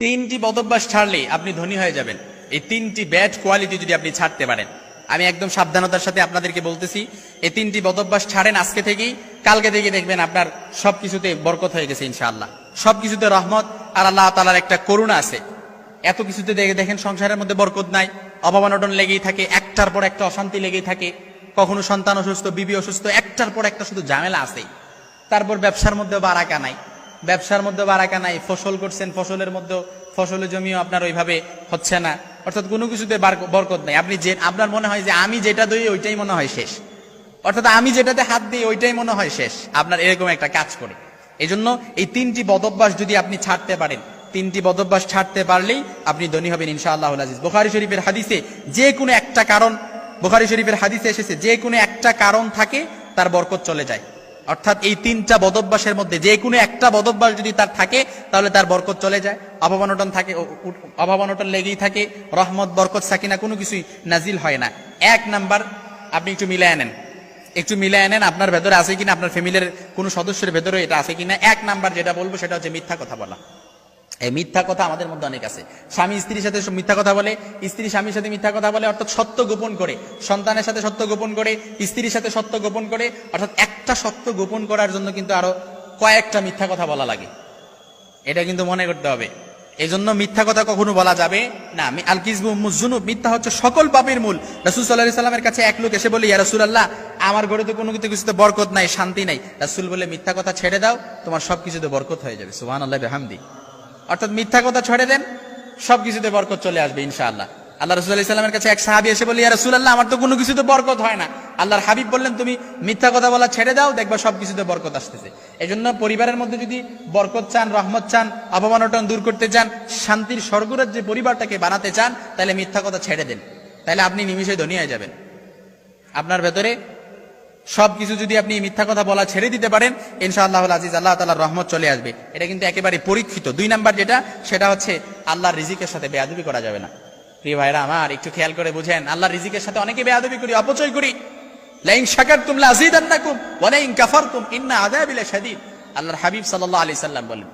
তিনটি বদভ্যাস ছাড়লেই আপনি ধনী হয়ে যাবেন। এই তিনটি ব্যাড কোয়ালিটি যদি আপনি ছাড়তে পারেন, আমি একদম সাবধানতার সাথে আপনাদেরকে বলতেছি, এই তিনটি বদভ্যাস ছাড়েন আজকে থেকেই, কালকে থেকে দেখবেন আপনার সবকিছুতে বরকত হয়ে গেছে ইনশাআল্লাহ। সবকিছুতে রহমত আর আল্লাহ তাআলার একটা করুণা আছে। এত কিছুতে দেখেন সংসারের মধ্যে বরকত নাই, অভাব অনটন লেগেই থাকে, একটার পর একটা অশান্তি লেগেই থাকে, কখনো সন্তান অসুস্থ, বিবি অসুস্থ, একটার পর একটা শুধু ঝামেলা আছে। তারপর ব্যবসার মধ্যে বারাকা নাই, ব্যবসার মধ্যে বারাকা নাই, ফসল করছেন, ফসলের মধ্যে ফসলের জমিও আপনার ওইভাবে হচ্ছে না, অর্থাৎ কোনো কিছুতে বরকত নাই। আপনি যে আপনার মনে হয় যে আমি যেটা দিই ওইটাই মনে হয় শেষ, অর্থাৎ আমি যেটাতে হাত দিই ওইটাই মনে হয় শেষ, আপনার এরকম একটা কাজ করে। এই জন্য এই তিনটি বদভ্যাস যদি আপনি ছাড়তে পারেন, তিনটি বদভ্যাস ছাড়তে পারলেই আপনি ধনী হবেন ইনশাআল্লাহুল আজিজ। বুখারী শরীফের হাদিসে যে কোনো একটা কারণ, বুখারী শরীফের হাদিসে এসেছে যে কোনো একটা কারণ থাকে তার বরকত চলে যায়। অর্থাৎ এই তিনটা বদভ্যাসের মধ্যে যে কোনো একটা বদভ্যাস যদি তার থাকে তাহলে তার বরকত চলে যায়। অভাব অনটন থাকে, অভাব অনটন লেগেই থাকে, রহমত বরকত সাকিনা কোনো কিছুই নাজিল হয় না। এক নাম্বার, আপনি একটু মিলায় নেন, একটু মিলায় নেন আপনার ভেতরে আছে কিনা, আপনার ফ্যামিলির কোন সদস্যের ভেতরে এটা আছে কিনা। এক নাম্বার যেটা বলবো সেটা হচ্ছে মিথ্যা কথা বলা। এই মিথ্যা কথা আমাদের মধ্যে অনেক আছে। স্বামী স্ত্রীর সাথে মিথ্যা কথা বলে, স্ত্রী স্বামীর সাথে মিথ্যা কথা বলে, অর্থাৎ সত্য গোপন করে, সন্তানের সাথে সত্য গোপন করে, স্ত্রীর সাথে সত্য গোপন করে, অর্থাৎ একটা সত্য গোপন করার জন্য কিন্তু আরো কয়েকটা মিথ্যা কথা বলা লাগে, এটা কিন্তু মনে করতে হবে। এই জন্য মিথ্যা কথা কখনো বলা যাবে না। আল কিযবু উম্মুজ যুনুব, মিথ্যা হচ্ছে সকল পাপের মূল। রাসূল সাল্লাল্লাহু আলাইহি সাল্লামের কাছে এক লোক এসে বলে, ইয়া রাসূলুল্লাহ, আমার ঘরে তো কোনো কিছুতে বরকত নাই, শান্তি নাই। রাসূল বলে, মিথ্যা কথা ছেড়ে দাও, তোমার সবকিছুতে বরকত হয়ে যাবে। সুবহানাল্লাহি ওয়া বিহামদি। অর্থাৎ মিথ্যা কথা ছেড়ে দেন, সবকিছুতে বরকত চলে আসবে ইনশাআল্লাহ। আল্লাহ রাসূল সাল্লাল্লাহু আলাইহি সাল্লামের কাছে এক সাহাবী এসে বলে, ইয়া রাসূলুল্লাহ, আমার তো কোনো কিছুতে বরকত হয় না। আল্লাহর হাবিব বললেন, তুমি মিথ্যা কথা বলা ছেড়ে দাও, দেখবা সবকিছুতে বরকত আসতেছে। এজন্য পরিবারের মধ্যে যদি বরকত চান, রহমত চান, অভাব অনটন দূর করতে চান, শান্তির স্বর্গরাজ্যে পরিবারটাকে বানাতে চান, তাহলে মিথ্যা কথা ছেড়ে দেন, তাহলে আপনি নিমিষে ধনী হয়ে যাবেন। আপনার ভেতরে সবকিছু যদি আপনি মিথ্যা কথা বলা ছেড়ে দিতে পারেন, ইনশাআল্লাহুল আজিজ আল্লাহ তাআলার রহমত চলে আসবে। এটা কিন্তু একেবারে পরীক্ষিত। দুই নাম্বার যেটা, সেটা হচ্ছে আল্লাহর রিজিকের সাথে বেয়াদবি করা যাবে না। প্রিয় ভাইরা আমার, একটু খেয়াল করে বুঝেন, আল্লাহর রিজিকের সাথে অনেকে বেয়াদবি করি, অপচয় করি। লাইন শাকারতুম লাযীদান্নাকুম ওয়া লাইন কাফারতুম ইন্না আযাবি লাশাদীদ। আল্লাহর হাবিব সাল্লাল্লাহু আলাইহি সাল্লাম বলেন,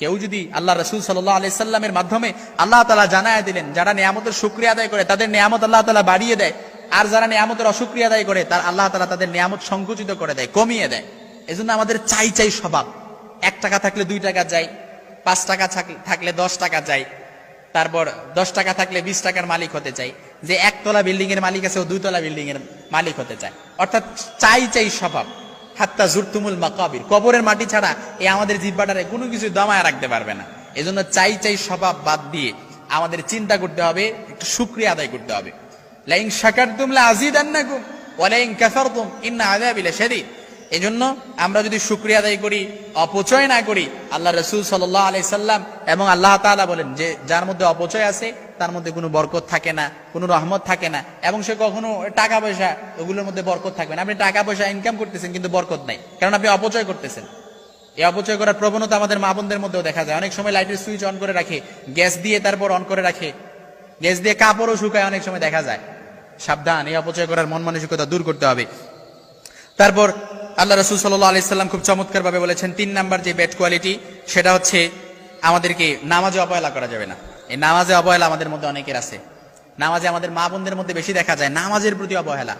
কেউ যদি আল্লাহ রাসূল সাল্লাল্লাহু আলাইহি সাল্লামের মাধ্যমে আল্লাহ তাআলা জানায় দিলেন, যারা নিয়ামতের শুকরিয়া আদায় করে তাদের নিয়ামত আল্লাহ তাআলা বাড়িয়ে দেয়, আর যারা নিয়ামতের অশুকরিয়া আদায় করে তার আল্লাহ তাআলা তাদের নিয়ামত সংকুচিত করে দেয়, কমিয়ে দেয়। এজন্য আমাদের চাই চাই স্বভাব। 1 টাকা থাকলে 2 টাকা যায়, 5 টাকা থাকলে 10 টাকা যায়, তারপর 10 টাকা থাকলে 20 টাকার মালিক হতে চাই। যে 1 তলা বিল্ডিং এর মালিক আছে ও 2 তলা বিল্ডিং এর মালিক হতে চায়। অর্থাৎ চাই চাই স্বভাব। হাত্তা জুরতুমুল মাকাবির, কবরের মাটি ছাড়া এই আমাদের জিহ্বাটারে কোনো কিছু দমায় রাখতে পারবে না। এজন্য চাই চাই স্বভাব বাদ দিয়ে আমাদের চিন্তা করতে হবে, একটু শুকরিয়া আদায় করতে হবে। লাইন শাকারতুম লাযীদান্নাকুম ওয়া লাইন কাফারতুম ইন্না আযাবি লাশাদীদ। এজন্য আমরা যদি শুকরিয়া আদায় করি, অপচয় না করি, আল্লাহ রাসূল সাল্লাল্লাহু আলাইহি সাল্লাম এবং আল্লাহ তাআলা বলেন যে যার মধ্যে অপচয় আছে তার মধ্যে কোনো বরকত থাকে না, কোনো রহমত থাকে না, এবং সে কখনো টাকা পয়সা ওগুলোর মধ্যে বরকত থাকবে না। আপনি টাকা পয়সা ইনকাম করতেছেন কিন্তু বরকত নাই, কারণ আপনি অপচয় করতেছেন। এই অপচয় করার প্রবণতা আমাদের মা বোনদের মধ্যেও দেখা যায়। অনেক সময় লাইটের সুইচ অন করে রাখে, গ্যাস দিয়ে তারপর অন করে রাখে, গ্যাস দিয়ে কাপড়ও শুকায়, অনেক সময় দেখা যায়। সাবধান, এই অপচয় করার মন মানসিকতা দূর করতে হবে। তারপর আল্লাহ রাসূল সাল্লাল্লাহু আলাইহি সাল্লাম খুব চমৎকার ভাবে বলেছেন, 3 নাম্বার যে ব্যাড কোয়ালিটি, সেটা হচ্ছে আমাদেরকে নামাজে অবহেলা করা যাবে না। এই নামাজে অবহেলা আমাদের মধ্যে অনেকের আছে। নামাজে আমাদের মা বোনদের মধ্যে বেশি দেখা যায় নামাজের প্রতি অবহেলা।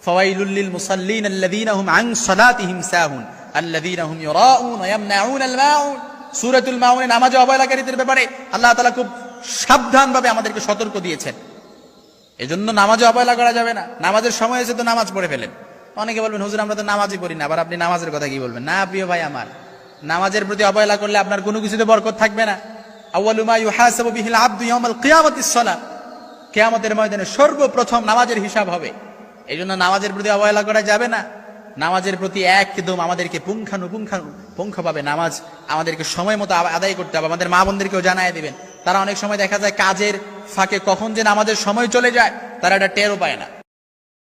ফাওয়াইলুল লিল মুসাল্লিন আল্লাযীনা হুম আন সালাতিহিম সাহুন আল্লাযীনা হুম ইউরাউন ওয়া ইয়ামনাউনাল মাউন। সূরাতুল মাউনে নামাজে অবহেলাকারীদের ব্যাপারে আল্লাহ তাআলা খুব সাবধানভাবে আমাদেরকে সতর্ক দিয়েছেন। এজন্য নামাজে অবহেলা করা যাবে না। নামাজের সময় এসে তো নামাজ পড়ে ফেলেন। অনেকে বলবেন, হুজুর আমরা তো নামাজই পড়ি না, আবার আপনি নামাজের কথা কি বলবেন? না প্রিয় ভাই আমার, নামাজের প্রতি অবহেলা করলে আপনার কোনো কিছুতে বরকত থাকবে না। আউয়ালু মা ইউহাসাবু বিহিল আবদু ইয়াউমাল কিয়ামাতিস সালাহ, কিয়ামতের ময়দানে সর্বপ্রথম নামাজের হিসাব হবে। এইজন্য নামাজের প্রতি অবহেলা করা যাবে না। নামাজের প্রতি একদম আমাদেরকে পুঙ্খানুপুঙ্খভাবে নামাজ আমাদেরকে সময় মতো আদায় করতে হবে। আমাদের মা বোনদেরকেও জানায় দিবেন। তারা অনেক সময় দেখা যায় কাজের ফাঁকে কখন যে নামাজের সময় চলে যায় তারা এটা টেরও পায় না।